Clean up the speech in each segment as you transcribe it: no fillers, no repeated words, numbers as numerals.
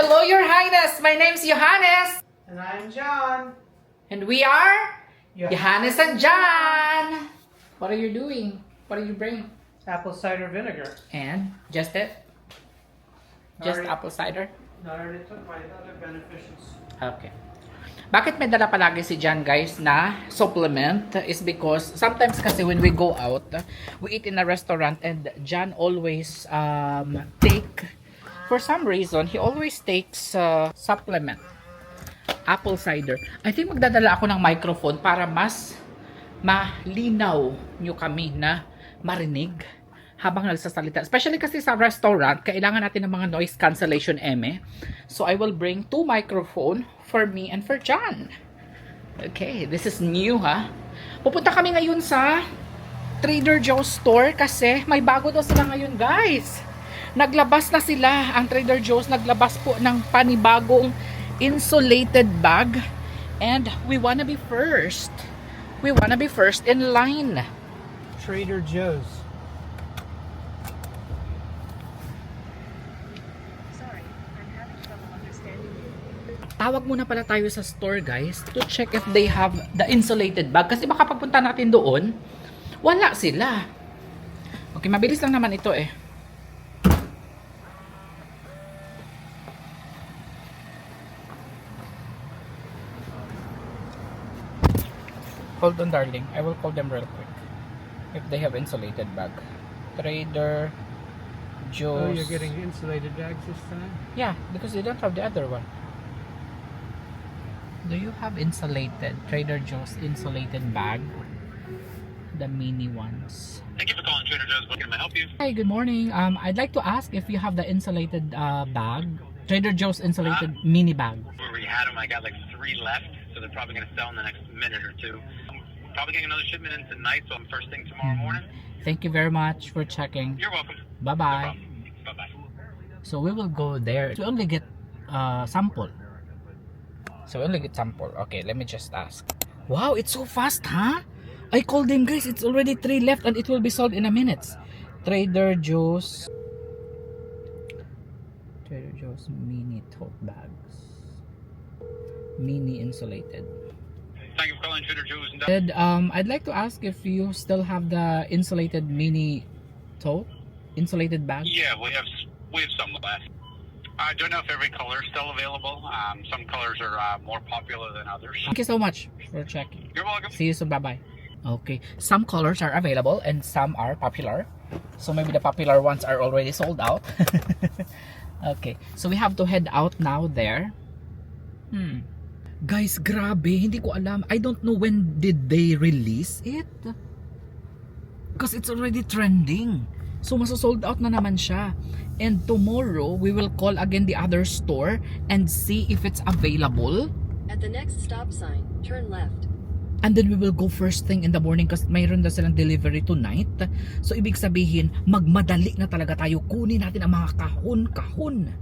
Hello, Your Highness. My name's Johannes. And I'm John. And we are Yeah. Johannes and John. What are you doing? What are you bringing? Apple cider vinegar. And just it? Just Already- apple cider? I already took my other beneficials. Okay. Bakit may dala palagi si John, guys, na supplement is because sometimes kasi when we go out, we eat in a restaurant and John always for some reason, he always takes supplement. Apple cider. I think magdadala ako ng microphone para mas malinaw nyo kami na marinig habang nagsasalita. Especially kasi sa restaurant, kailangan natin ng mga noise cancellation So I will bring 2 microphone for me and for John. Okay, this is new ha. Pupunta kami ngayon sa Trader Joe's store kasi may bago daw sila ngayon, guys. Naglabas na sila, ang Trader Joe's naglabas po ng panibagong insulated bag and we wanna be first. We wanna be first in line. Trader Joe's. Tawag muna pala tayo sa store, guys, to check if they have the insulated bag. Kasi baka pagpunta natin doon, wala sila. Okay, mabilis lang naman ito eh. Hold on, darling. I will call them real quick. If they have insulated bag. Trader Joe's. Oh, you're getting insulated bags this time? Yeah, because they don't have the other one. Do you have insulated Trader Joe's insulated bag? The mini ones. Thank you for calling Trader Joe's. What can I help you? Hi, good morning. I'd like to ask if you have the insulated bag. Trader Joe's insulated mini bag. Where we had them, I got like 3 left, so they're probably going to sell in the next minute or 2. I'm probably getting another shipment in tonight, so I'm first thing tomorrow morning. Thank you very much for checking. You're welcome. No Bye-bye. problem. Bye-bye. So we will go there. We only get sample. So we only get sample. Okay, let me just ask. Wow, it's so fast, huh? I called them, guys. It's already 3 left and it will be sold in a minute. Trader Joe's. Trader Joe's mini tote bags. Mini insulated. Thank you for calling Trader Joe's. And, I'd like to ask if you still have the insulated mini tote? Insulated bag? Yeah, we have some left. I don't know if every color is still available. Some colors are more popular than others. Thank you so much for checking. You're welcome. See you soon. Bye-bye. Okay. Some colors are available and some are popular. So maybe the popular ones are already sold out. Okay. So we have to head out now there. Guys, grabe. Hindi ko alam. I don't know when did they release it. Because it's already trending. So masosold out na naman siya. And tomorrow, we will call again the other store and see if it's available. At the next stop sign, turn left. And then we will go first thing in the morning kasi mayroon na silang delivery tonight. So ibig sabihin, magmadali na talaga tayo. Kunin natin ang mga kahon-kahon.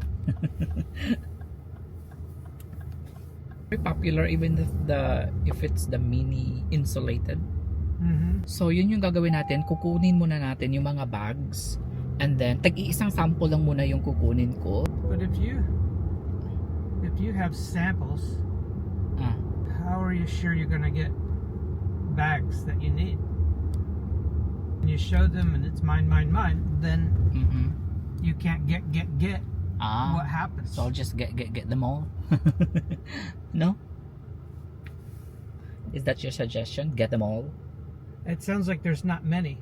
Very popular even if it's the mini insulated. So yun yung gagawin natin. Kukunin muna natin yung mga bags. And then, tag-iisang sample lang muna yung kukunin ko. But if you have samples, how are you sure you're gonna get bags that you need? When you show them and it's mine, then you can't get. What happens? So I'll just get them all. No? Is that your suggestion? Get them all? It sounds like there's not many.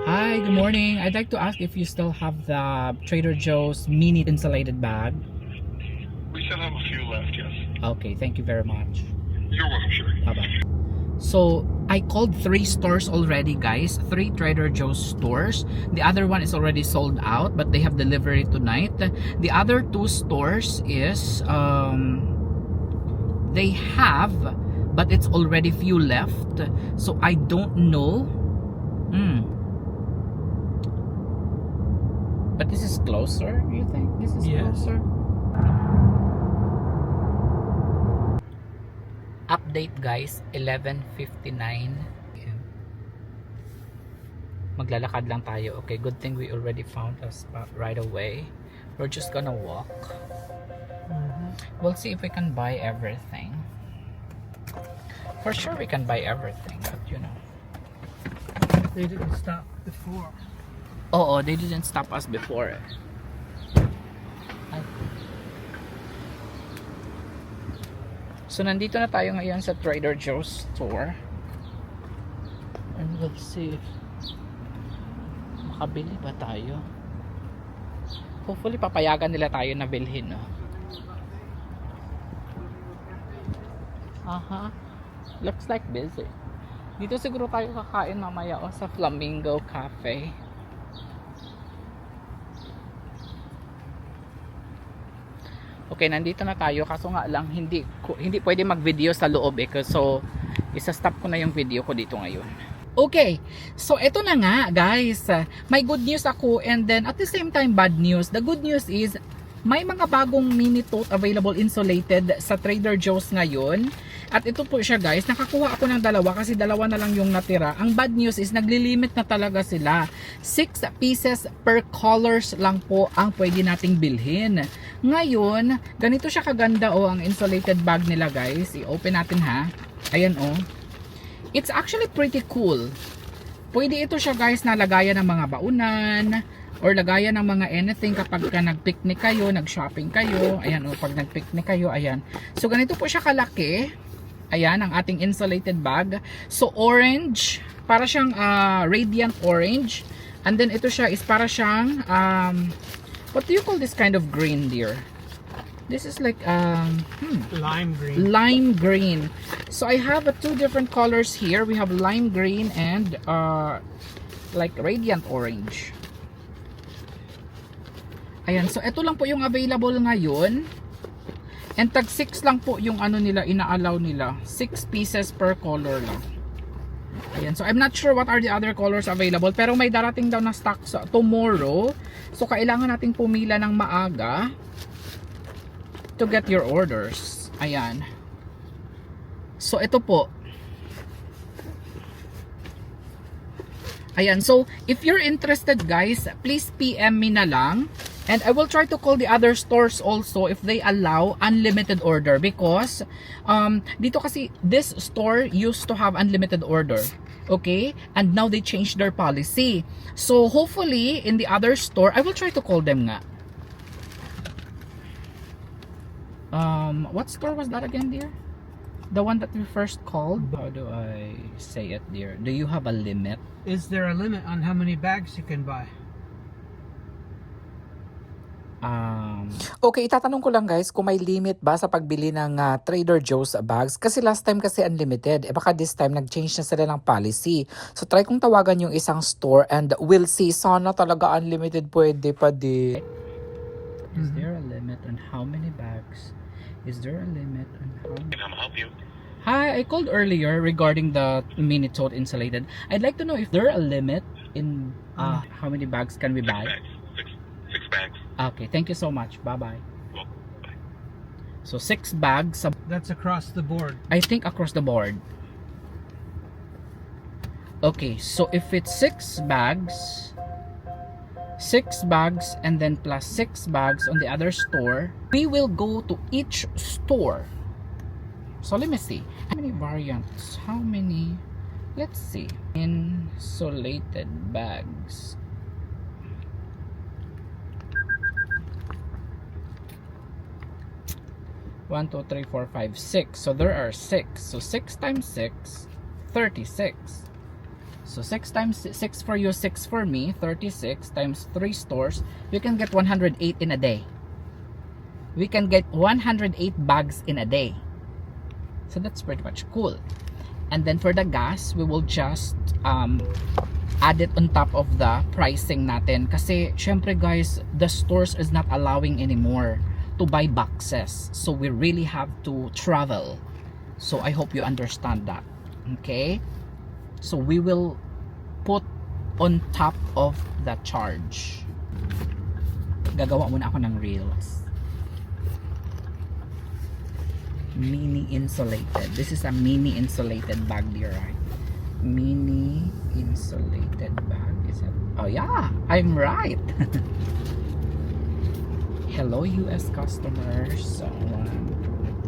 Hi, good morning. I'd like to ask if you still have the Trader Joe's mini insulated bag. We still have a few left, yes. Okay, thank you very much. You're welcome, sure. Bye-bye. So, I called 3 stores already, guys. 3 Trader Joe's stores. The other one is already sold out, but they have delivery tonight. The other 2 stores is, they have, but it's already few left. So, I don't know. But this is closer, you think? This is Yes. closer? Update guys, 11:59 p.m. Maglalakad lang tayo. Okay, good thing we already found a spot right away. We're just gonna walk. We'll see if we can buy everything. For sure we can buy everything, but you know. They didn't stop before. Oo, they didn't stop us before. Ay. So nandito na tayo ngayon sa Trader Joe's store. And we'll see if makabili ba tayo. Hopefully papayagan nila tayo na bilhin, no? Aha. Looks like busy. Dito siguro tayo kakain mamaya sa Flamingo Cafe. Okay, nandito na tayo kaso nga lang hindi pwede mag-video sa loob so isa-stop ko na yung video ko dito ngayon. Okay, so eto na nga guys, may good news ako and then at the same time bad news. The good news is may mga bagong mini tote available insulated sa Trader Joe's ngayon. At ito po siya guys, nakakuha ako ng dalawa kasi dalawa na lang yung natira. Ang bad news is naglilimit na talaga sila. 6 pieces per colors lang po ang pwede nating bilhin. Ngayon, ganito siya kaganda ang insulated bag nila guys. I-open natin ha. Ayan It's actually pretty cool. Pwede ito siya guys na lagayan ng mga baunan or lagayan ng mga anything kapag ka nag-picnic kayo, nag-shopping kayo. Ayan pag nag-picnic kayo, ayan. So ganito po siya kalaki. Ayan ang ating insulated bag. So orange, para siyang radiant orange. And then ito siya is para siyang what do you call this kind of green, dear? This is like Lime green. lime green. So I have two different colors here. We have lime green and like radiant orange. Ayan, so ito lang po yung available ngayon. And tag 6 lang po yung nila, ina-allow nila. 6 pieces per color lang. Ayan, so I'm not sure what are the other colors available. Pero may darating daw na stock tomorrow. So kailangan nating pumila ng maaga to get your orders. Ayan. So ito po. Ayan, so if you're interested guys, please PM me na lang. And I will try to call the other stores also if they allow unlimited order because dito kasi this store used to have unlimited order. Okay? And now they changed their policy. So hopefully in the other store, I will try to call them nga. What store was that again, dear? The one that we first called? How do I say it, dear? Do you have a limit? Is there a limit on how many bags you can buy? Okay, itatanong ko lang guys kung may limit ba sa pagbili ng Trader Joe's bags kasi last time kasi unlimited, baka this time nag-change na sila ng policy. So try kong tawagan yung isang store and we'll see. Sana talaga unlimited pwede pa di. Is there a limit on how many bags? Is there a limit on how many? Can I help you? Hi, I called earlier regarding the mini tote insulated. I'd like to know if there a limit in how many bags can we buy? Six bags. Okay, thank you so much. Bye-bye. Well, bye. So 6 bags, That's across the board. I think across the board. Okay, so if it's 6 bags and then plus 6 bags on the other store, we will go to each store. So let me see. How many variants? How many? Let's see. Insulated bags. One, two, three, four, five, 6. So there are 6. So 6 times 6, 36. So 6 times 6 for you, 6 for me, 36 times 3 stores. You can get 108 in a day. We can get 108 bags in a day. So that's pretty much cool. And then for the gas, we will just add it on top of the pricing natin. Kasi syempre guys, the stores is not allowing anymore to buy boxes, so we really have to travel. So I hope you understand that. Okay, so we will put on top of the charge. Gagawa muna ako ng reels. Mini insulated. This is a mini insulated bag, dear, right? Mini insulated bag. Is it? Oh yeah, I'm right. Hello US customers. So,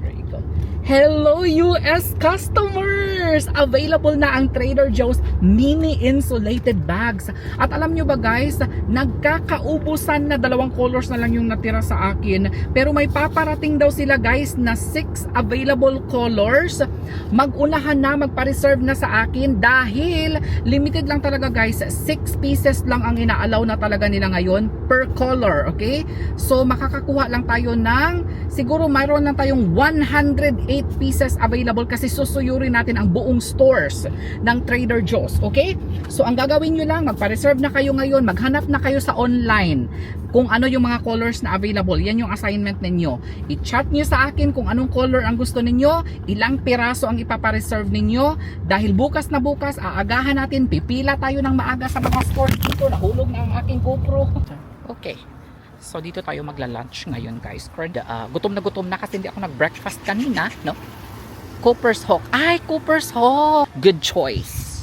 there you go. Hello US customers! Available na ang Trader Joe's mini insulated bags. At alam nyo ba guys, nagkakaubusan na 2 colors na lang yung natira sa akin. Pero may paparating daw sila guys na 6 available colors. Mag-unahan na, magpa-reserve na sa akin dahil limited lang talaga guys. 6 pieces lang ang ina-allow na talaga nila ngayon per color. Okay? So makakakuha lang tayo ng, siguro mayroon lang tayong 108 pieces available kasi susuyurin natin ang buong stores ng Trader Joe's. Okay? So ang gagawin nyo lang, magpa-reserve na kayo ngayon, maghanap na kayo sa online kung ano yung mga colors na available. Yan yung assignment ninyo. I-chat nyo sa akin kung anong color ang gusto ninyo, ilang piraso ang ipapa-reserve ninyo, dahil bukas na bukas, aagahan natin, pipila tayo ng maaga sa mga stores dito. Nahulog na ang aking GoPro. Okay. So dito tayo magla-lunch ngayon guys. Gutom na kasi hindi ako nag-breakfast kanina, no? Cooper's Hawk. Ay, Cooper's Hawk. Good choice.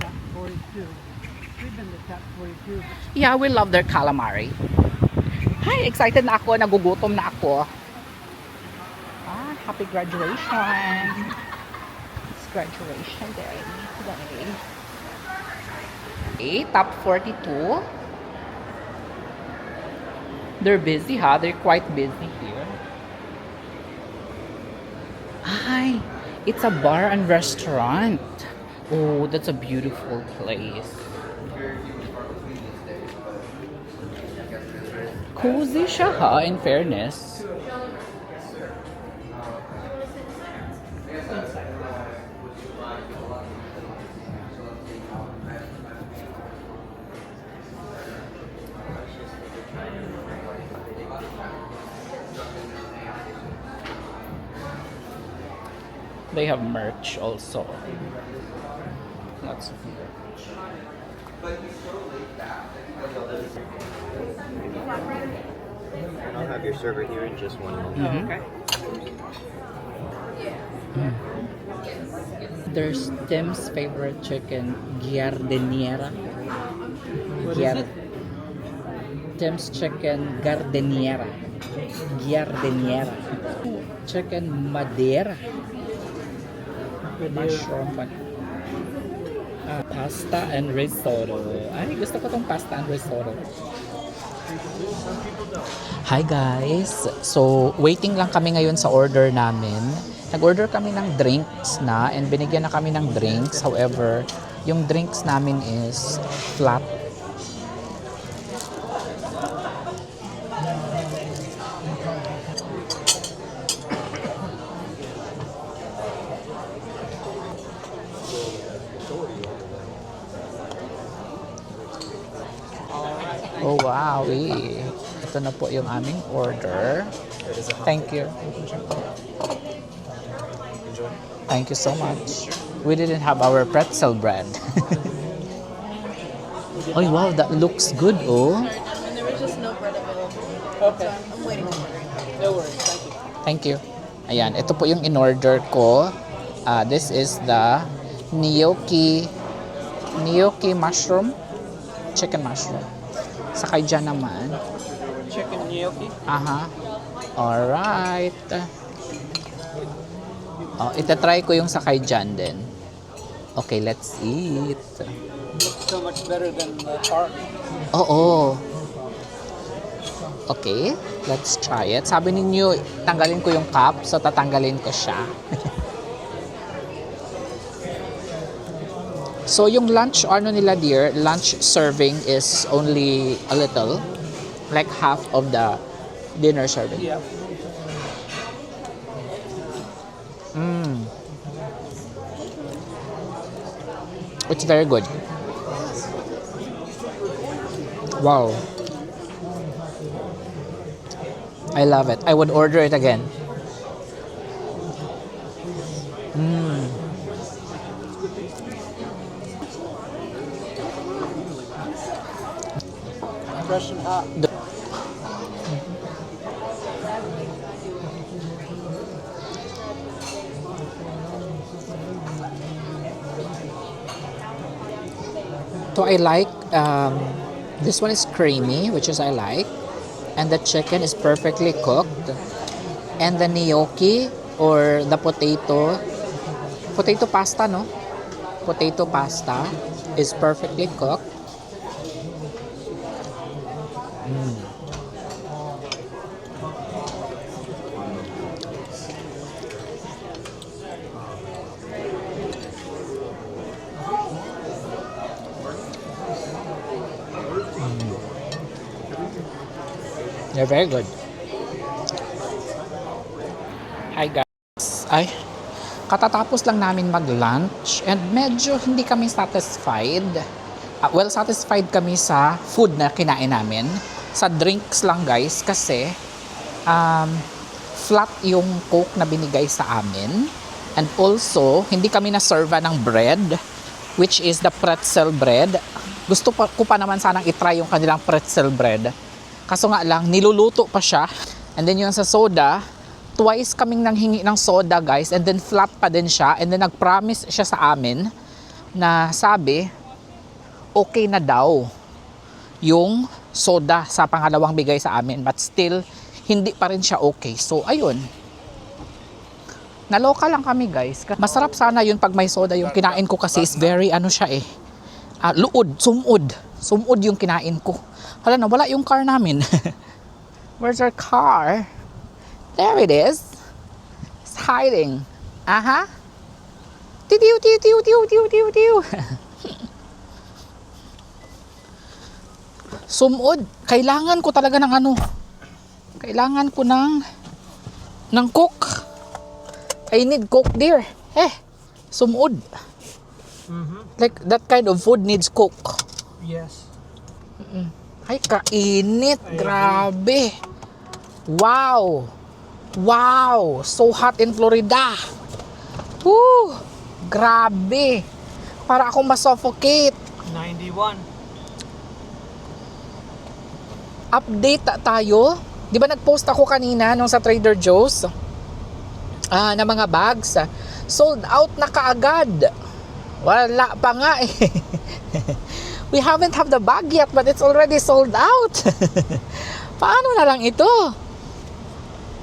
Top 42. We've been to top 42. Yeah, we love their calamari. Hi, excited na ako. Nagugutom na ako. Happy graduation. It's graduation day today. Okay, top 42. They're busy, huh? They're quite busy here. Ay, it's a bar and restaurant. Oh, that's a beautiful place. Cozy siya, ha? In fairness. They have merch also. Lots of merch. I'll have your server here in just 1 moment. Okay. There's Tim's favorite chicken, giardiniera. What is it? Tim's chicken gardeniera. Giardiniera. Chicken Madeira. Mushroom pan. Pasta and risotto. Ay, gusto ko tong pasta and risotto. Hi guys! So, waiting lang kami ngayon sa order namin. Nag-order kami ng drinks na and binigyan na kami ng drinks. However, yung drinks namin is flat. Oh wow, ito na po yung aming order. Thank you. Thank you so much. We didn't have our pretzel bread. Oh wow, that looks good, oh. And there was just no bread available. Okay. So I'm waiting on ordering. No worries. Thank you. Thank you. Ayan, ito po yung in-order ko. This is the gnocchi mushroom, chicken mushroom. Sakay dyan naman. Chicken gnocchi. Aha. Alright. Oh, itatry ko yung sakay dyan din. Okay, let's eat. Looks so much better than the park. Oo. Okay, let's try it. Sabi ninyo, tanggalin ko yung cup, so tatanggalin ko siya. So, yung lunch, ano nila dear, lunch serving is only a little, like half of the dinner serving. Yeah. It's very good. Wow. I love it. I would order it again. Fresh and hot. So I like, this one is creamy, which is I like. And the chicken is perfectly cooked. And the gnocchi, or the potato pasta, no? Potato pasta is perfectly cooked. They're very good. Hi guys. Ay, katatapos lang namin mag-lunch and medyo hindi kami satisfied. Well, satisfied kami sa food na kinain namin. Sa drinks lang guys kasi flat yung Coke na binigay sa amin. And also, hindi kami na-serve ng bread, which is the pretzel bread. Gusto ko pa naman sanang itry yung kanilang pretzel bread. Kaso nga lang, niluluto pa siya. And then yung sa soda, twice kaming nanghingi ng soda guys, and then flat pa din siya. And then nag-promise siya sa amin na sabi, okay na daw yung soda sa pangalawang bigay sa amin. But still, hindi pa rin siya okay. So, ayun. Naloka lang kami guys. Masarap sana yun pag may soda. Yung kinain ko kasi is very ano siya eh. Sumud. Sumud yung kinain ko. Hala na, wala yung car namin. Where's our car? There it is. It's hiding. Aha. Tiw, tiw, tiw, tiw, tiw, tiw, tiw, tiw. Sumud. Kailangan ko talaga ng ano. Kailangan ko ng Coke. I need Coke dear. Sumud. Like that kind of food needs Coke. Yes. Ay, kainit. Grabe. Wow. Wow. So hot in Florida. Woo. Grabe. Para akong masuffocate. 91. Update tayo. Di ba nag-post ako kanina nung sa Trader Joe's? Na mga bags. Sold out na kaagad. Wala pa nga eh. We haven't have the bag yet but it's already sold out. Paano na lang ito?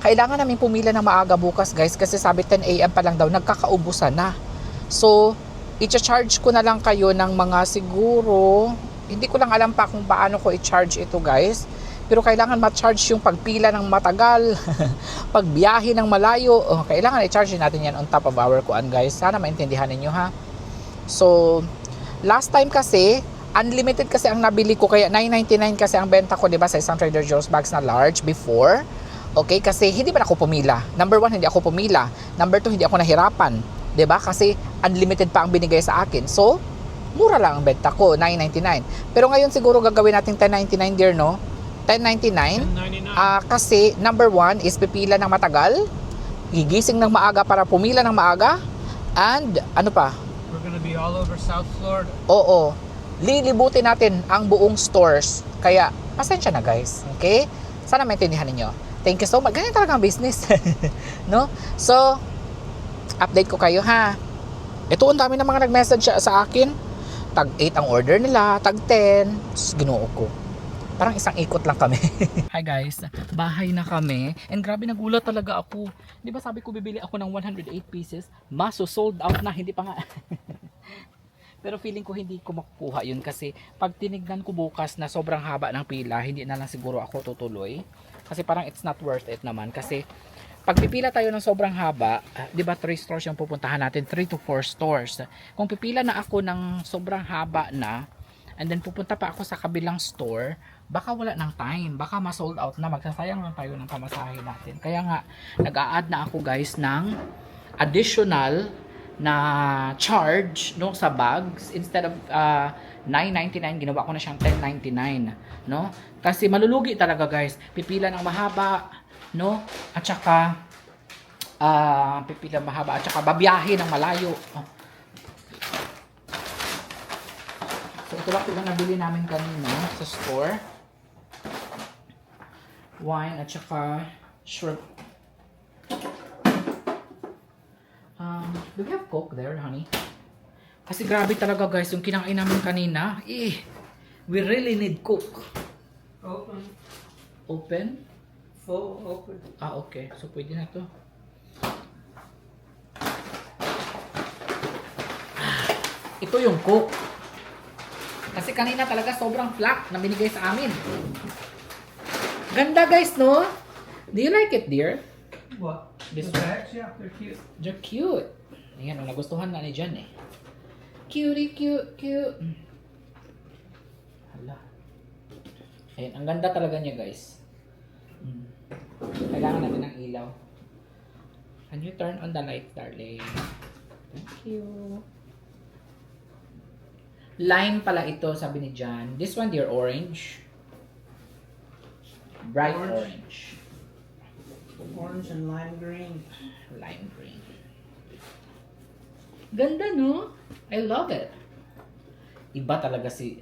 Kailangan namin pumila ng maaga bukas guys kasi sabi 10 AM pa lang daw nagkakaubusan na. So, i-charge ko na lang kayo ng mga siguro, hindi ko lang alam pa kung paano ko i-charge ito guys. Pero kailangan ma-charge yung pagpila ng matagal, pagbiyahe ng malayo. Kailangan i-charge natin yan on top of our kuan guys. Sana maintindihan ninyo ha. So, last time kasi, unlimited kasi ang nabili ko, kaya $9.99 kasi ang benta ko, 'di ba, sa isang Trader Joe's bags na large before. Okay, kasi hindi pa ako pumila. Number 1, hindi ako pumila. Number 2, hindi ako nahirapan, 'di ba? Kasi unlimited pa ang binigay sa akin. So, mura lang ang benta ko, $9.99. Pero ngayon siguro gagawin natin $10.99 dear, no? $10.99. Kasi number 1 is pipila ng matagal, gigising ng maaga para pumila ng maaga, and ano pa? We're gonna be all over South Florida. Oo. Lilibutin natin ang buong stores. Kaya, pasensya na guys. Okay? Sana maintindihan ninyo. Thank you so much. Ganyan talaga ang business. No? So, update ko kayo ha. Ito, ang dami ng mga nag-message sa akin. Tag 8 ang order nila. Tag 10. Ginoo ko. Parang isang ikot lang kami. Hi guys. Bahay na kami. And grabe, nagulat talaga ako. Di ba sabi ko bibili ako ng 108 pieces? Maso, sold out na. Hindi pa nga. Pero feeling ko hindi ko makukuha yun kasi pag tinignan ko bukas na sobrang haba ng pila, hindi na lang siguro ako tutuloy. Kasi parang it's not worth it naman. Kasi pag pipila tayo ng sobrang haba, di ba 3 stores yung pupuntahan natin, 3 to 4 stores. Kung pipila na ako ng sobrang haba na, and then pupunta pa ako sa kabilang store, baka wala ng time, baka ma-sold out na, magsasayang lang tayo ng pamasahe natin. Kaya nga, nag-a-add na ako guys ng additional na charge no sa bags. Instead of $9.99, ginawa ko na siyang $10.99, no? Kasi malulugi talaga guys, pipila ng mahaba, no? At saka pipila mahaba at saka babiyahe ng malayo. So ito lang yung nabili namin kanina sa store. Wine at saka shrimp. Do we have Coke there, honey? Kasi grabe talaga guys, yung kinain namin kanina, we really need cook. Open. Open? Full open. Ah, okay. So, pwede na to. Ito yung cook. Kasi kanina talaga sobrang flat na binigay sa amin. Ganda guys, no? Do you like it, dear? What? This The one? bags? Yeah, they're cute. They're cute. Ayan, nagustuhan na ni Jan eh. Cutie, cute, cute. Hala. Ayan, ang ganda talaga niya guys. Kailangan natin ng ilaw. Can you turn on the light, darling? Thank you. Lime pala ito, sabi ni Jan. This one, dear, orange. Bright orange. Orange and lime green. Lime green. Ganda, no? I love it. Iba talaga si,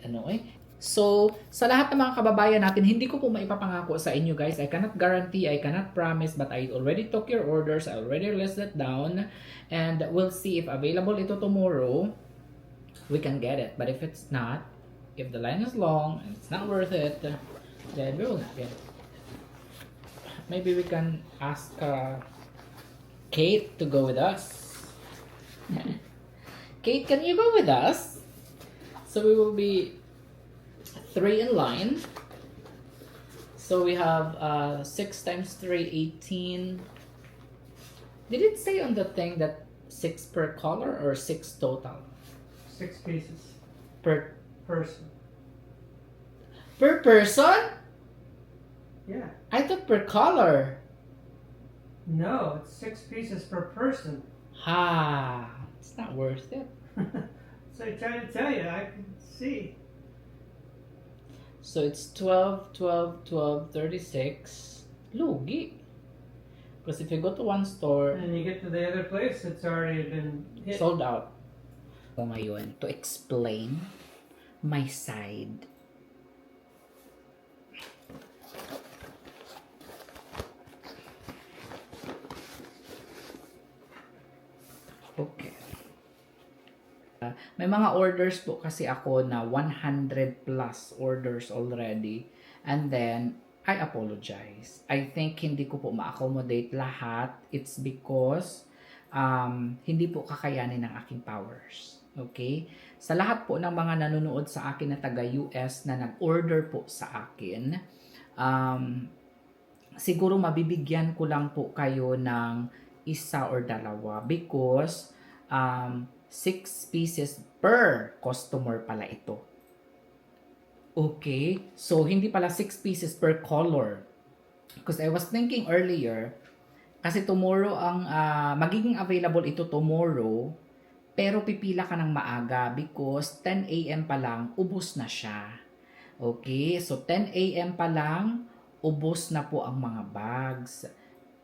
So, sa lahat ng mga kababayan natin, hindi ko po maipapangako sa inyo guys. I cannot guarantee, I cannot promise, but I already took your orders. I already listed down. And we'll see if available ito tomorrow. We can get it. But if it's not, if the line is long and it's not worth it, then we will not get it. Maybe we can ask Kate to go with us. Kate, can you go with us? So we will be 3 in line. So we have 6 times 3, 18. Did it say on the thing that 6 per color or 6 total? 6 pieces Per person. person? Yeah. I thought per color. No, it's 6 pieces per person. Ha, it's not worth it. So I'm trying to tell you, I can see. So it's 12, 12, 12, 36. Lugi. Because if you go to one store, And you get to the other place, it's already been hit. sold out. So ngayon, to explain my side. Okay. May mga orders po kasi ako na 100 plus orders already. And then, I apologize. I think hindi ko po ma-accommodate lahat. It's because hindi po kakayanin ng aking powers. Okay? Sa lahat po ng mga nanonood sa akin na taga-US na nag-order po sa akin, siguro mabibigyan ko lang po kayo ng isa or dalawa because 6 pieces per customer pala ito. Okay? So, hindi pala 6 pieces per color. Because I was thinking earlier, kasi tomorrow ang magiging available ito tomorrow, pero pipila ka ng maaga because 10 a.m. pa lang, ubos na siya. Okay? So, 10 a.m. pa lang, ubos na po ang mga bags.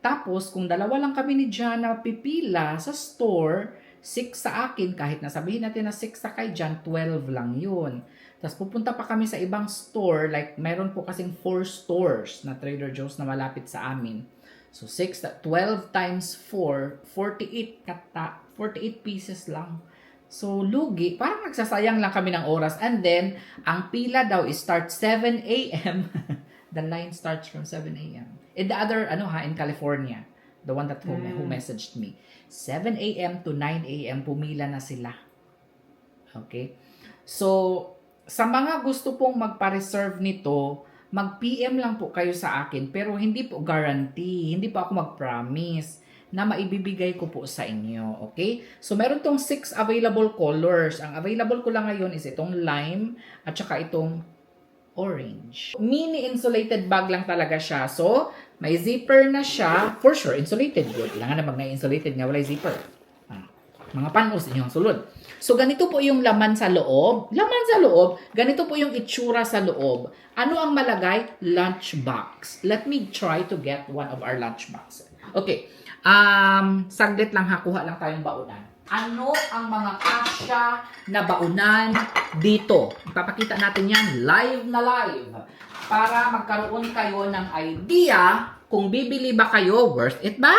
Tapos, kung dalawa lang kami ni Jana pipila sa store, 6 sa akin, kahit nasabihin natin na 6 sa kay Jan, 12 lang yun. Tapos pupunta pa kami sa ibang store, like meron po kasing 4 stores na Trader Joe's na malapit sa amin. So 12 times 4, 48 pieces lang. So lugi, parang nagsasayang lang kami ng oras. And then, ang pila daw is start 7 a.m. The line starts from 7 a.m. And the other, in California, the one that who messaged me, 7 a.m. to 9 a.m. pumila na sila. Okay? So, sa mga gusto pong magpa-reserve nito, mag-PM lang po kayo sa akin, pero hindi po guarantee, hindi po ako mag-promise na maibibigay ko po sa inyo. Okay? So, meron tong 6 available colors. Ang available ko lang ngayon is itong lime at saka itong orange. Mini insulated bag lang talaga siya. So, may zipper na siya. For sure, insulated good. Kailangan na mag-na-insulated nga, wala zipper. Mga panos inyong sulod. So, ganito po yung laman sa loob. Laman sa loob, ganito po yung itsura sa loob. Ano ang malagay? Lunchbox. Let me try to get one of our lunchbox. Okay. Saglit lang ha, kuha lang tayong baunan. Ano ang mga kasya na baunan dito? Ipapakita natin yan live na live para magkaroon kayo ng idea kung bibili ba kayo, worth it ba?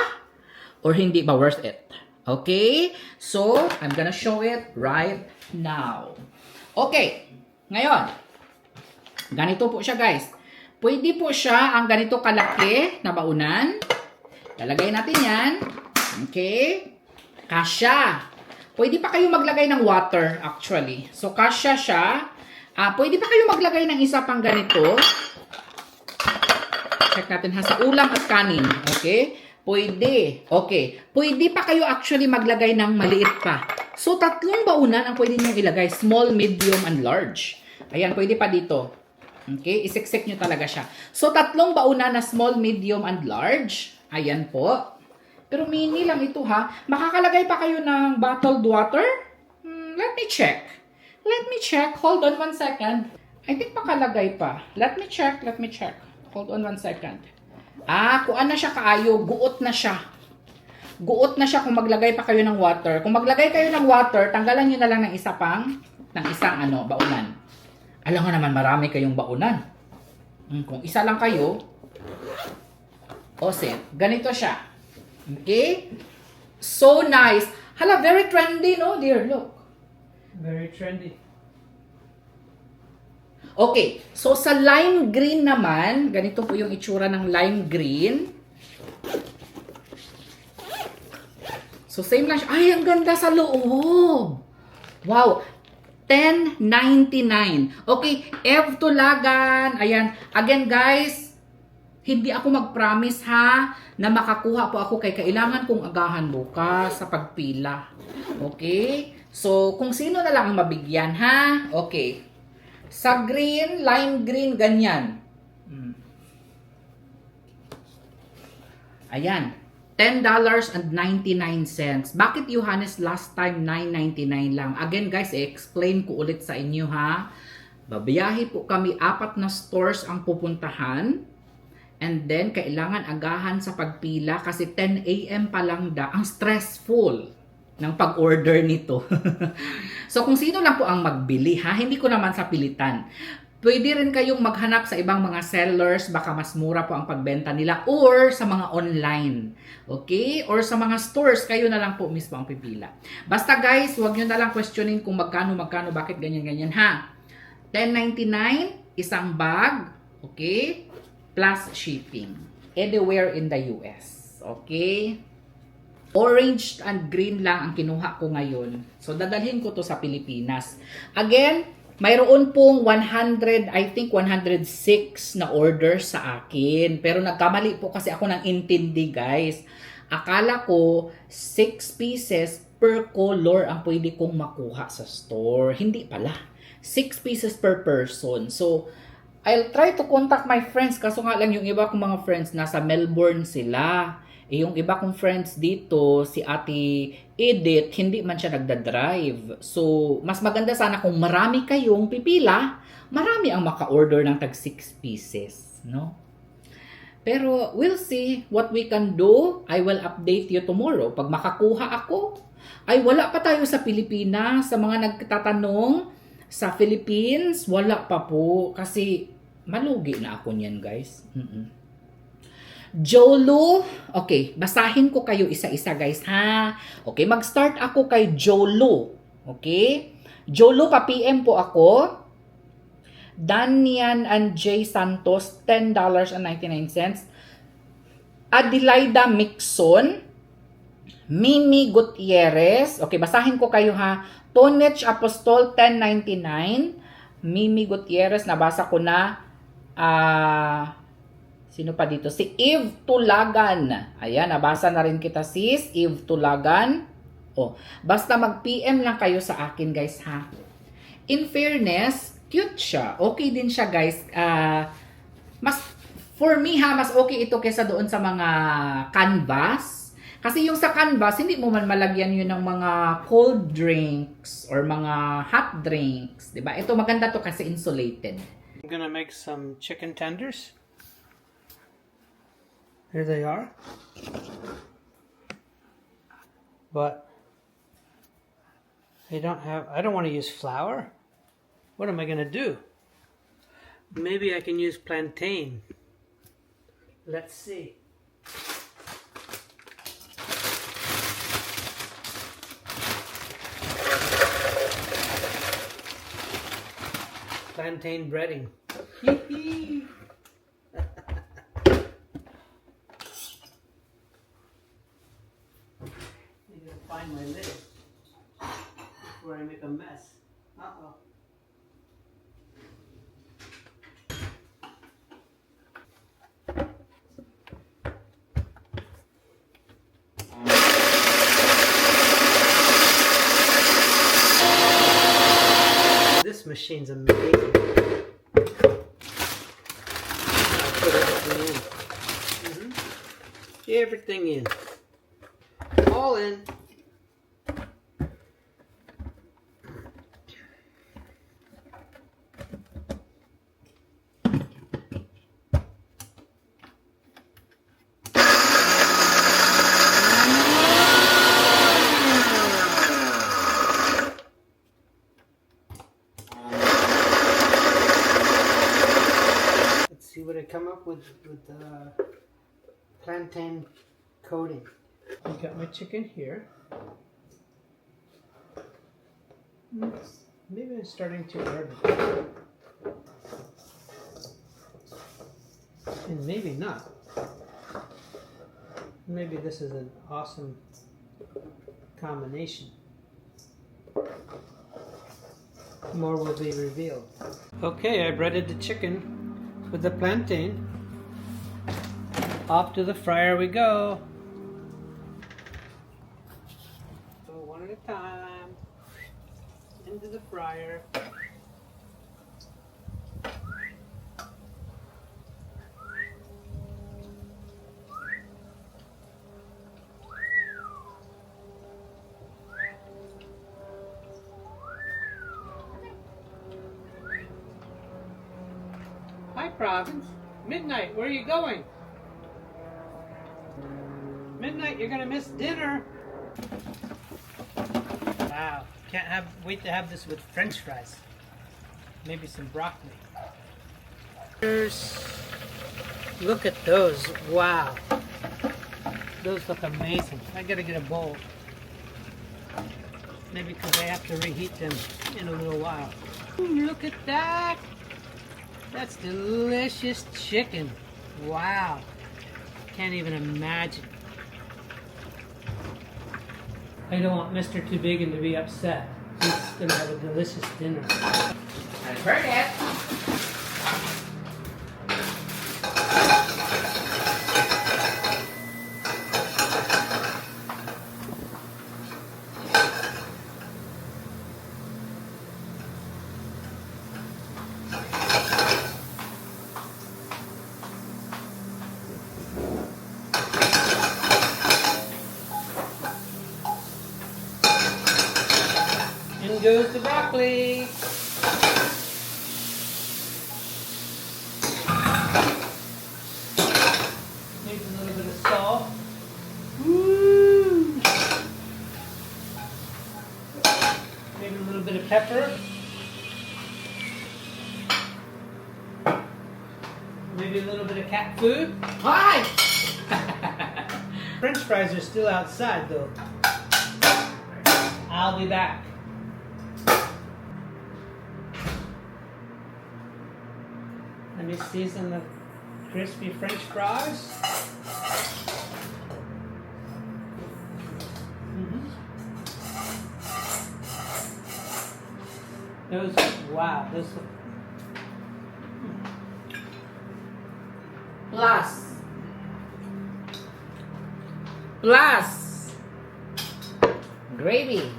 Or hindi ba worth it? Okay? So, I'm gonna show it right now. Okay. Ngayon, ganito po siya guys. Pwede po siya ang ganito kalaki na baunan. Lalagay natin yan. Okay? Kasya. Pwede pa kayo maglagay ng water actually. So, kasya siya. Pwede pa kayo maglagay ng isa pang ganito. Check natin ha sa ulam at kanin. Okay? Pwede. Okay. Pwede pa kayo actually maglagay ng maliit pa. So, 3 baunan ang pwede nyo ilagay. Small, medium, and large. Ayan, pwede pa dito. Okay? Isiksik nyo talaga siya. So, 3 baunan na small, medium, and large. Ayan po. Pero mini lang ito ha. Makakalagay pa kayo ng bottled water? Let me check. Let me check. Hold on 1 second. I think makalagay pa. Let me check. Let me check. Hold on 1 second. Kuan na siya kaayo. Guot na siya. Guot na siya kung maglagay pa kayo ng water. Kung maglagay kayo ng water, tanggalan nyo na lang ng isang baunan. Alam mo naman, marami kayong baunan. Kung isa lang kayo, ganito siya. Okay? So nice. Hala, very trendy, no, dear? Look. Very trendy. Okay, so sa lime green naman, ganito po yung itsura ng lime green. So same lang siya. Ay, ang ganda sa loob. Wow, $10.99. Okay, Ev Tulagan. Ayan, again guys, hindi ako mag-promise ha na makakuha po ako kay kailangan kong agahan bukas sa pagpila. Okay? So, kung sino na lang ang mabigyan, ha? Okay. Sa green, lime green, ganyan. Ayan. $10.99. Bakit, Johannes, last time $9.99 lang? Again, guys, i-explain ko ulit sa inyo, ha? Babiyahe po kami, 4 na stores ang pupuntahan. And then, kailangan agahan sa pagpila kasi 10 a.m. pa lang ang stressful ng pag-order nito. So, kung sino lang po ang magbili, ha? Hindi ko naman sa pilitan. Pwede rin kayong maghanap sa ibang mga sellers, baka mas mura po ang pagbenta nila, or sa mga online. Okay? Or sa mga stores, kayo na lang po mismo ang pipila. Basta guys, huwag nyo na lang questioning kung magkano, bakit ganyan, ha? $10.99, isang bag, okay? Plus shipping. Anywhere in the US. Okay? Orange and green lang ang kinuha ko ngayon. So, dadalhin ko to sa Pilipinas. Again, mayroon pong 106 na order sa akin. Pero nagkamali po kasi ako ng intindi, guys. Akala ko 6 pieces per color ang pwede kong makuha sa store. Hindi pala. 6 pieces per person. So, I'll try to contact my friends. Kaso nga lang yung iba kong mga friends nasa Melbourne sila. Yung iba kong friends dito, si Ate Edith, hindi man siya nagda-drive. So, mas maganda sana kung marami kayong pipila, marami ang maka-order ng tag 6 pieces, no? Pero, we'll see what we can do. I will update you tomorrow. Pag makakuha ako, ay wala pa tayo sa Pilipinas. Sa mga nagtatanong, sa Philippines, wala pa po. Kasi, malugi na ako niyan, guys. Jolo, okay, basahin ko kayo isa-isa guys ha. Okay, mag-start ako kay Jolo. Okay? Jolo, pa-PM po ako. Danian and J. Santos, $10.99. Adelaida Mixon. Mimi Gutierrez. Okay, basahin ko kayo ha. Tonech Apostol, $10.99. Mimi Gutierrez, nabasa ko na. Sino pa dito? Si Eve Tulagan. Ayan, nabasa na rin kita sis. Eve Tulagan. Basta mag-PM lang kayo sa akin guys ha. In fairness, cute siya. Okay din siya guys. For me ha, mas okay ito kesa doon sa mga canvas. Kasi yung sa canvas, hindi mo man malagyan yun ng mga cold drinks or mga hot drinks. Diba? Ito maganda to kasi insulated. I'm gonna make some chicken tenders. Here they are. But I don't want to use flour. What am I going to do? Maybe I can use plantain. Let's see. plantain breading. I gotta find my lid before I make a mess. Uh-oh. This machine's amazing. I'll put everything in. Everything in. All in. Let's see what I come up with plantain coating. I got my chicken here. Maybe I'm starting too early. And maybe not. Maybe this is an awesome combination. More will be revealed. Okay, I breaded the chicken with the plantain. Off to the fryer we go. Go one at a time. Into the fryer. Hi, Province. Midnight, where are you going? Midnight, you're gonna miss dinner. Wow, wait to have this with French fries. Maybe some broccoli. Look at those, wow. Those look amazing. I gotta get a bowl. Maybe because I have to reheat them in a little while. Ooh, look at that. That's delicious chicken. Wow. Can't even imagine. I don't want Mr. Too Big to be upset. He's gonna have a delicious dinner. I've heard it. In goes the broccoli. Maybe a little bit of salt. Woo! Maybe a little bit of pepper. Maybe a little bit of cat food. Hi! French fries are still outside though. I'll be back. Let me season the crispy French fries. Those, wow, those look. Plus gravy. Is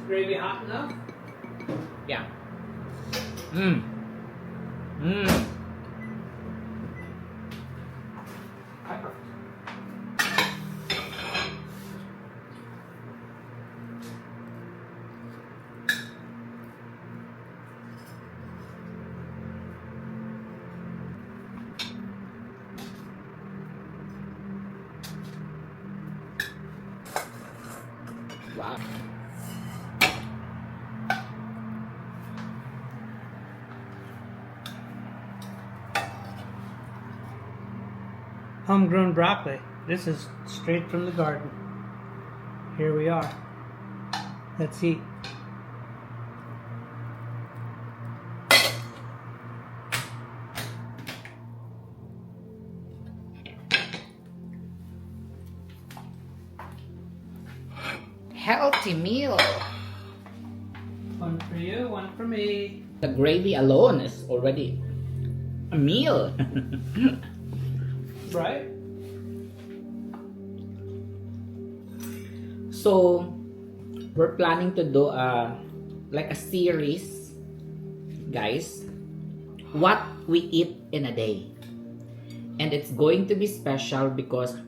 the gravy hot enough? Yeah. Mmm. Mmm. Wow. Homegrown broccoli. This is straight from the garden. Here we are. Let's eat. healthy meal. One for you, one for me. The gravy alone is already a meal. Right? So, we're planning to do like a series, guys. What we eat in a day. And it's going to be special because,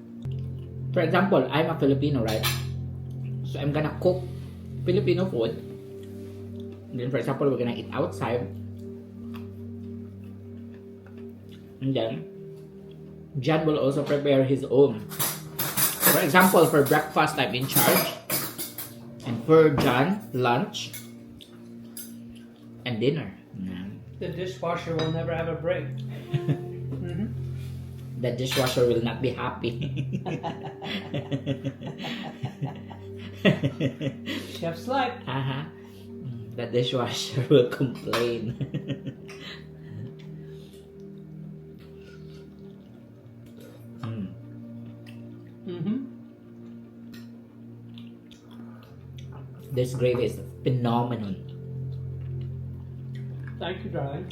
for example, I'm a Filipino, right? So, I'm gonna cook Filipino food. And then, for example, we're gonna eat outside. And then, John will also prepare his own. For example, for breakfast, I'm in charge. And for John, lunch and dinner. The dishwasher will never have a break. The dishwasher will not be happy. Chef's life. The dishwasher will complain. This gravy is phenomenal. Thank you, darling.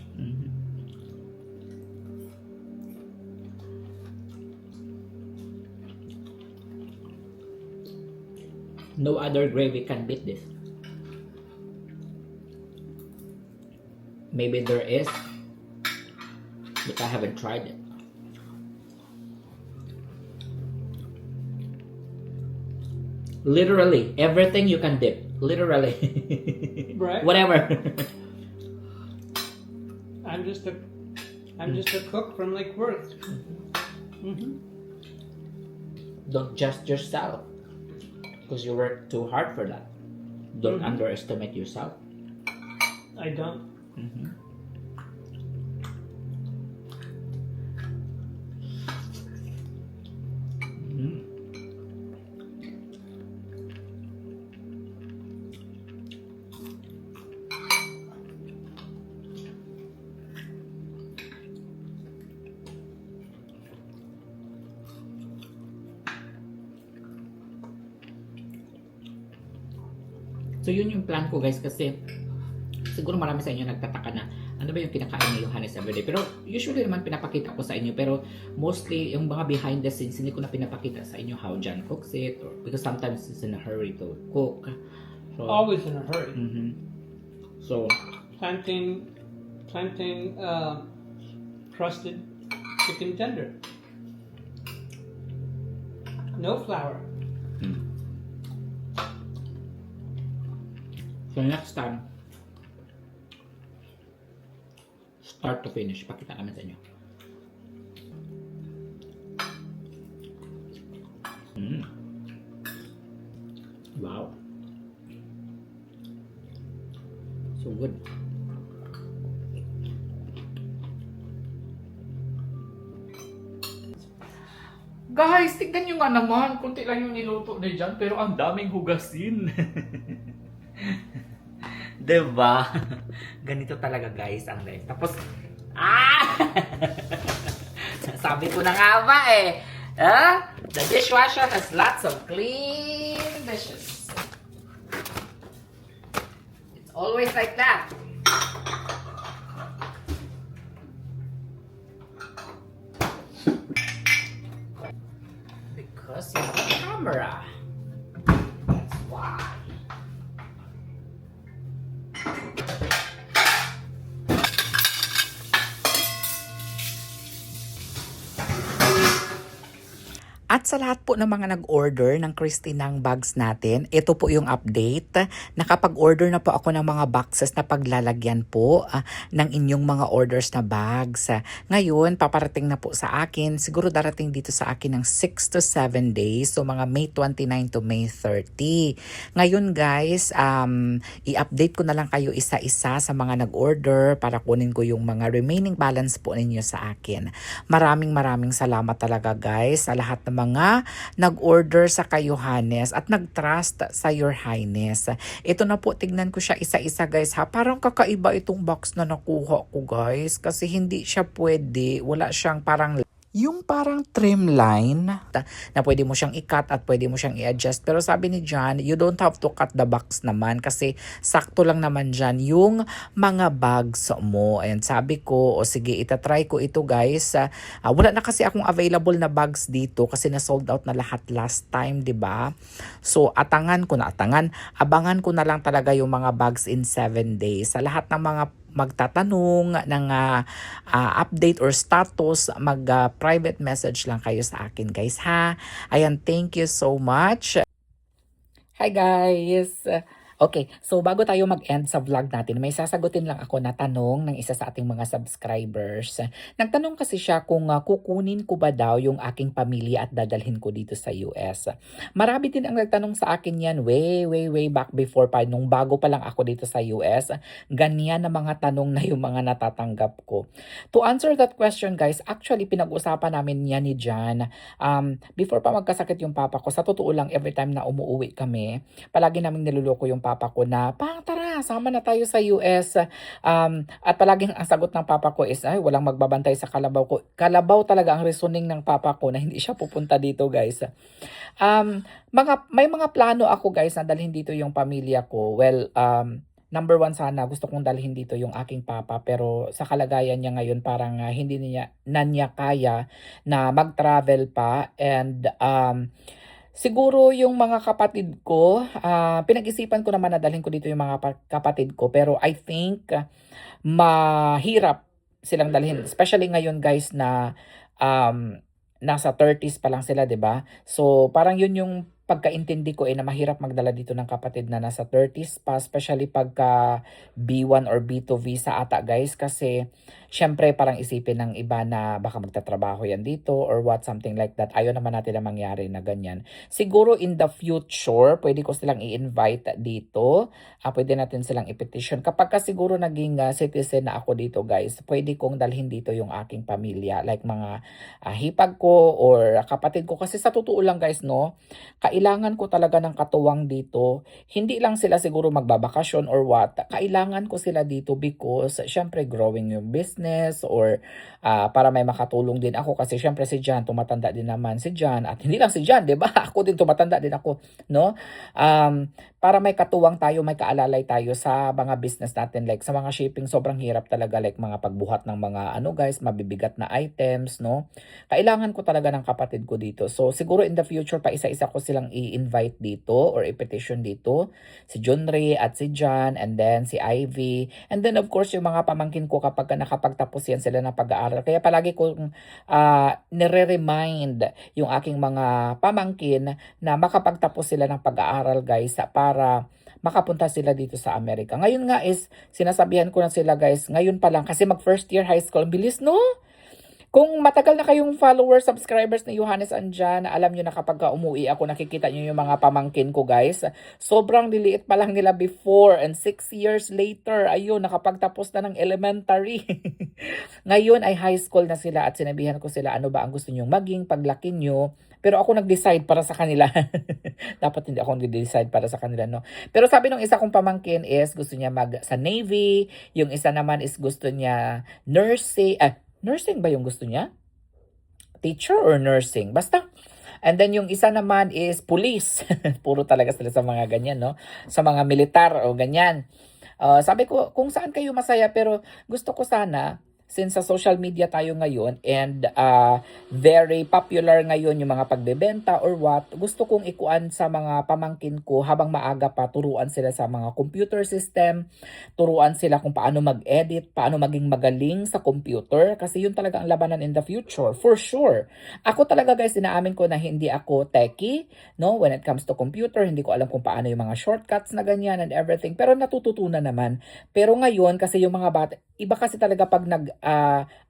No other gravy can beat this. Maybe there is, but I haven't tried it. Literally, everything you can dip. Literally. Right. Whatever. I'm just a cook from Lake Worth. Don't judge yourself. Because you work too hard for that. Don't underestimate yourself. I don't. So yun yung plan ko, guys, kasi siguro marami sa inyo nagtataka na ano ba yung kinakain ni Johannes everyday. Pero usually naman pinapakita ko sa inyo, pero mostly yung mga behind the scenes hindi ko na pinapakita sa inyo how John cooks it, or because sometimes he's in a hurry to cook. So, Always in a hurry. So Planting crusted chicken tender. No flour. So next time, start to finish, pakita namin sa inyo. Wow. So good. Guys, tignan nyo nga naman. Kunti lang yung niluto na dyan, pero ang daming hugasin. Diba? Ganito talaga, guys, ang life. Tapos, sabi ko na nga ba eh. The dishwasher has lots of clean dishes. It's always like that. Because you have a camera. That's why. At sa lahat po ng mga nag-order ng Christinang bags natin, ito po yung update. Nakapag-order na po ako ng mga boxes na paglalagyan po ng inyong mga orders na bags. Ngayon, paparating na po sa akin. Siguro darating dito sa akin ng 6 to 7 days. So mga May 29 to May 30. Ngayon guys, i-update ko na lang kayo isa-isa sa mga nag-order para kunin ko yung mga remaining balance po ninyo sa akin. Maraming salamat talaga guys sa lahat ng mga nag-order sa kay Johannes at nag-trust sa Your Highness. Ito na po, tignan ko siya isa-isa guys ha. Parang kakaiba itong box na nakuha ko guys kasi hindi siya pwede. Wala siyang parang yung parang trim line na pwede mo siyang i-cut at pwede mo siyang i-adjust. Pero sabi ni John, you don't have to cut the box naman kasi sakto lang naman dyan yung mga bags mo. Ayan, sabi ko, o sige, itatry ko ito guys. Wala na kasi akong available na bags dito kasi na sold out na lahat last time, 'di ba? So, abangan ko na lang talaga yung mga bags in 7 days. Sa lahat ng mga magtatanong ng update or status, private message lang kayo sa akin guys ha. Ayan, thank you so much. Hi guys! Okay, so bago tayo mag-end sa vlog natin, may sasagutin lang ako na tanong ng isa sa ating mga subscribers. Nagtanong kasi siya kung kukunin ko ba daw yung aking pamilya at dadalhin ko dito sa US. Marami din ang nagtanong sa akin yan way back before pa, nung bago pa lang ako dito sa US. Ganyan na mga tanong na yung mga natatanggap ko. To answer that question guys, actually pinag-usapan namin yan ni Jan. Before pa magkasakit yung papa ko, sa totoo lang every time na umuwi kami, palagi namin niluloko yung papa ko na, tara, sama na tayo sa US. At palaging ang sagot ng papa ko is, ay, walang magbabantay sa kalabaw ko. Kalabaw talaga ang reasoning ng papa ko na hindi siya pupunta dito, guys. May mga plano ako, guys, na dalhin dito yung pamilya ko. Well, number one sana, gusto kong dalhin dito yung aking papa. Pero sa kalagayan niya ngayon, parang hindi niya kaya na mag-travel pa. And siguro yung mga kapatid ko, pinag-isipan ko naman na dalhin ko dito yung mga kapatid ko. Pero I think mahirap silang dalhin. Especially ngayon guys na nasa 30s pa lang sila, 'di ba? So parang yun yung pagkaintindi ko na mahirap magdala dito ng kapatid na nasa 30s pa, especially pagka B1 or B2 visa ata guys, kasi syempre parang isipin ng iba na baka magtatrabaho yan dito or what, something like that. Ayaw naman natin na mangyari na ganyan. Siguro in the future, pwede ko silang i-invite dito. Pwede natin silang i-petition. Kapag ka siguro naging citizen na ako dito guys, pwede kong dalhin dito yung aking pamilya. Like mga hipag ko or kapatid ko. Kasi sa totoo lang guys, no, kailangan ko talaga ng katuwang dito. Hindi lang sila siguro magbabakasyon or what. Kailangan ko sila dito because syempre growing yung business or para may makatulong din ako kasi syempre si John, tumatanda din naman si John at hindi lang si John, 'di ba? Ako din tumatanda din ako, no? Para may katuwang tayo, may kaalalay tayo sa mga business natin, like sa mga shipping sobrang hirap talaga, like mga pagbuhat ng mga guys, mabibigat na items, no? Kailangan ko talaga ng kapatid ko dito. So siguro in the future pa isa-isa ko silang i-invite dito or i-petition dito. Si John Ray at si John and then si Ivy. And then of course yung mga pamangkin ko kapag nakapagtapos yan sila ng pag-aaral. Kaya palagi kong nire-remind yung aking mga pamangkin na makapagtapos sila ng pag-aaral guys para makapunta sila dito sa Amerika. Ngayon nga is sinasabihan ko na sila guys, ngayon pa lang kasi mag first year high school. Ang bilis, no? Kung matagal na kayong followers, subscribers ni Johannes andyan, alam nyo na kapag umuwi ako, nakikita nyo yung mga pamangkin ko guys. Sobrang liliit pa lang nila before and 6 years later, ayun, nakapagtapos na ng elementary. Ngayon ay high school na sila at sinabihan ko sila ano ba ang gusto nyong maging paglaki nyo. Pero ako nag-decide para sa kanila. Dapat hindi ako nag-decide para sa kanila, no? Pero sabi nung isa kong pamangkin is gusto niya sa Navy, yung isa naman is gusto niya nursing, nursing ba yung gusto niya? Teacher or nursing? Basta. And then yung isa naman is police. Puro talaga sila sa mga ganyan, no? Sa mga militar o ganyan. Sabi ko, kung saan kayo masaya, pero gusto ko sana, since sa social media tayo ngayon and very popular ngayon yung mga pagbebenta or what, gusto kong ikuan sa mga pamangkin ko habang maaga pa, turuan sila sa mga computer system, turuan sila kung paano mag-edit, paano maging magaling sa computer kasi yun talaga ang labanan in the future, for sure. Ako talaga guys, inaamin ko na hindi ako techie, no, when it comes to computer, hindi ko alam kung paano yung mga shortcuts na ganyan and everything, pero natututunan naman. Pero ngayon, kasi yung mga bata, iba kasi talaga pag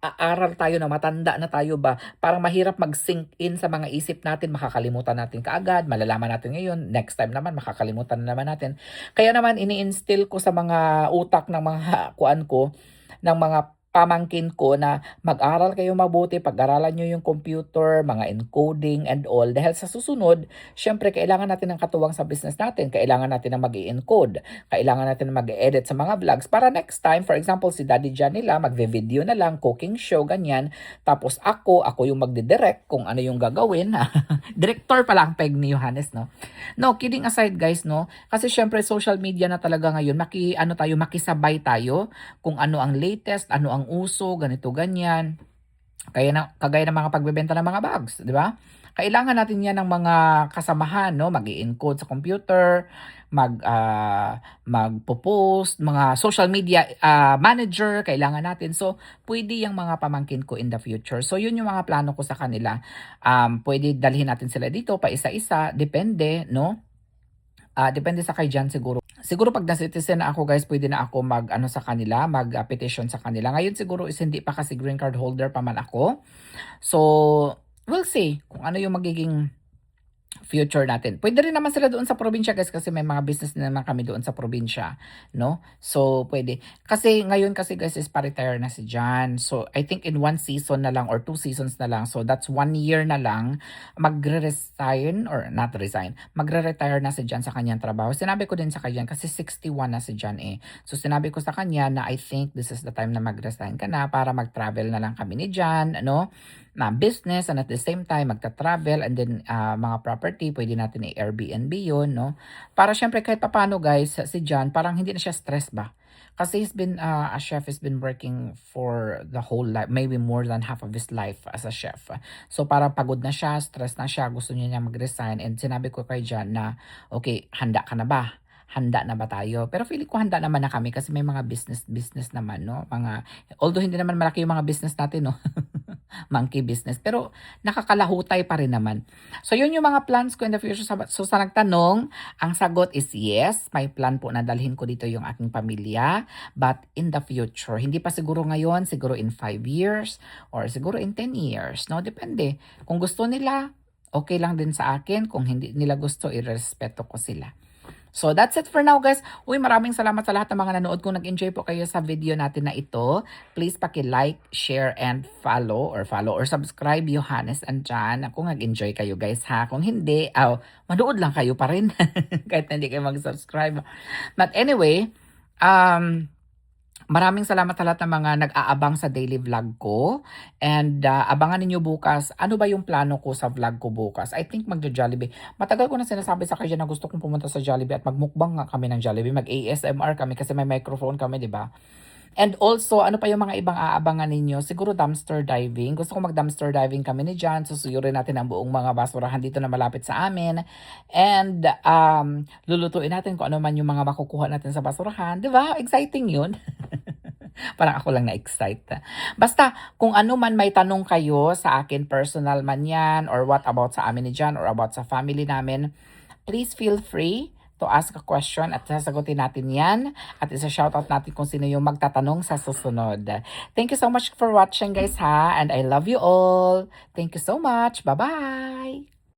aaral tayo na matanda na tayo ba, parang mahirap mag-sink in sa mga isip natin, makakalimutan natin kaagad, malalaman natin ngayon, next time naman makakalimutan na naman natin. Kaya naman ini-instill ko sa mga utak ng mga kuan ko, ng mga pamangkin ko na mag-aral kayo mabuti, pag-aralan nyo yung computer, mga encoding and all. Dahil sa susunod, syempre kailangan natin ng katuwang sa business natin. Kailangan natin ng mag-i-encode. Kailangan natin ng mag-edit sa mga vlogs para next time, for example, si Daddy Jan nila, magve-video na lang, cooking show, ganyan. Tapos ako yung magdidirect kung ano yung gagawin. Director pala ang peg ni Johannes, no? No, kidding aside guys, no? Kasi syempre social media na talaga ngayon, makisabay tayo kung ano ang latest, ano ang uso, ganito, ganyan. Kagaya ng mga pagbebenta ng mga bags, di ba? Kailangan natin yan ng mga kasamahan, no? Mag-i-encode sa computer, magpo-post, mga social media manager, kailangan natin. So, pwede yung mga pamangkin ko in the future. So, yun yung mga plano ko sa kanila. Pwede dalhin natin sila dito pa isa-isa, depende, no? Depende sa kay Jan siguro. Siguro pag na-citizen na ako guys, pwede na ako sa kanila, mag-petition sa kanila. Ngayon siguro is hindi pa kasi green card holder pa man ako. So, we'll see kung ano yung magiging future natin. Pwede rin naman sila doon sa probinsya guys kasi may mga business na naman kami doon sa probinsya, no? So, pwede. Kasi ngayon kasi guys is pa-retire na si Jan. So, I think in 1 season na lang or 2 seasons na lang. So, that's 1 year na lang magre-resign or not resign. Magre-retire na si Jan sa kanyang trabaho. Sinabi ko din sa kanya kasi 61 na si Jan eh. So, sinabi ko sa kanya na I think this is the time na mag-resign ka na para mag-travel na lang kami ni Jan, no? Na business and at the same time magta-travel and then mga property pwede natin i-Airbnb yun, no? Para syempre kahit paano guys si John parang hindi na siya stress ba? Kasi he's been a chef, has been working for the whole life, maybe more than half of his life as a chef. So parang pagod na siya, stress na siya, gusto niya mag-resign and sinabi ko kay John na okay, handa ka na ba? Handa na ba tayo? Pero feeling ko handa naman na kami kasi may mga business naman, no? Although hindi naman malaki yung mga business natin, no? Monkey business. Pero nakakalahutay pa rin naman. So yun yung mga plans ko in the future. So sa nagtanong, ang sagot is yes. May plan po na dalhin ko dito yung aking pamilya. But in the future, hindi pa siguro ngayon, siguro in 5 years or siguro in 10 years. No? Depende. Kung gusto nila, okay lang din sa akin. Kung hindi nila gusto, irespeto ko sila. So that's it for now guys. Maraming salamat sa lahat ng mga nanood. Kung nag-enjoy po kayo sa video natin na ito, please paki-like, share, and follow or subscribe Johannes and Jan. Kung nag-enjoy kayo guys ha. Kung hindi, manood lang kayo pa rin. Kahit hindi kayo mag-subscribe. But anyway, maraming salamat sa lahat ng mga nag-aabang sa daily vlog ko. And abangan ninyo bukas. Ano ba yung plano ko sa vlog ko bukas? I think magjo-Jollibee. Matagal ko na sinasabi sa kanya na gusto kong pumunta sa Jollibee at magmukbang nga kami ng Jollibee. Mag-ASMR kami kasi may microphone kami, di ba? And also, ano pa yung mga ibang aabangan ninyo? Siguro dumpster diving. Gusto ko mag-dumpster diving kami ni Jan. Susuyurin natin ang buong mga basurahan dito na malapit sa amin. And lulutuin natin kung ano man yung mga makukuha natin sa basurahan. Di ba? Exciting yun. Parang ako lang na-excite. Basta, kung ano man may tanong kayo sa akin, personal man yan, or what about sa amin ni Jan, or about sa family namin, please feel free to ask a question at sasagutin natin yan at isa-shoutout natin kung sino yung magtatanong sa susunod. Thank you so much for watching guys ha, and I love you all. Thank you so much. Bye-bye!